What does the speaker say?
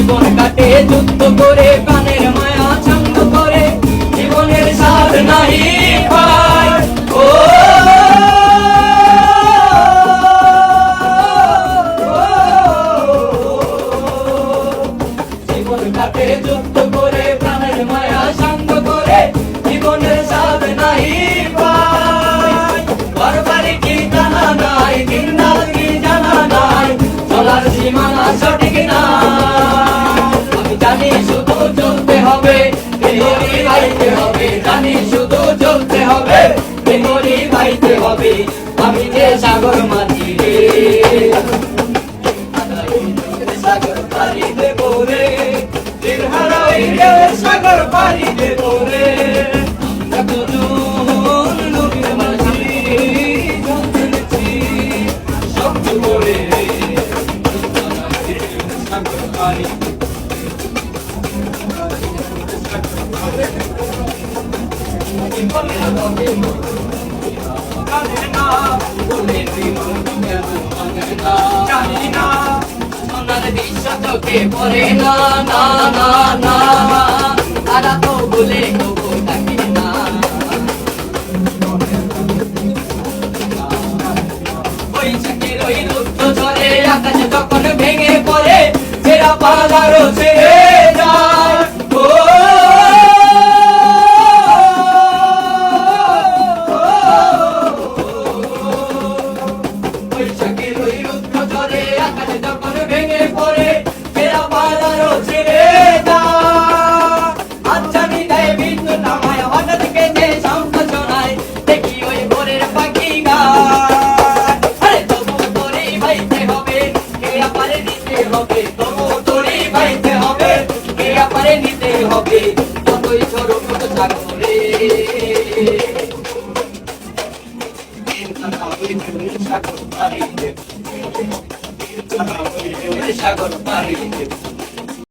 জীবন কাটে যুদ্ধ করে, প্রাণের মায়া ছন্দ করে, জীবনের স্বাদ নাহি পায়। ও জীবন কাটে যুদ্ধ করে, প্রাণের মায়া ছন্দ করে, জীবনের স্বাদ নাহি পায়। ঘরবাড়ি কি জানা নাই, দিনরাত কি জানা নাই, চলার সীমানা সঠিক না। আমি জানি শুধু চলতে হবে, মেমরি বাইতে হবে, জানি শুধু চলতে হবে, মেমরি বাইতে হবে। আমি যে সাগর মাঝি রে, সাগর পাড়ি দেবো রে, দিন হারাই রে, সাগর পাড়ি দেবো রে। নদীর মাঝি চলছি শব্দ করে, সাগর পাড়ি চোখে পড়ে না, না না না, তারা তো বলে কবু থাকে না। বৈশাখের ওই রুদ্ধ ঝড়ে আকাশ যখন ভেঙে পড়ে, ছেঁড়া পালারও ছেড়ে যায়। ও বৈশাখের ওই রুদ্ধ ঝড়ে আকাশ যখন ভেঙে পড়ে, ছেঁড়া পালারও ছেড়ে যায়। আচ্ছা বিদায় বিদ্যুৎ আমায় হঠাৎ কেটে শঙ্খ শোনায়, দেখি ওই ভোরের পাখি গায়। আরে তবু তোরে বাইতে হবে, কে পারে নিতে হবে, তবু তোরে বাইতে হবে, কে পারে নিতে হবে। যতই ঝড় উঠুক সাগরে, সাগর পাড়ি দেব, সাগর পাড়ি দেব।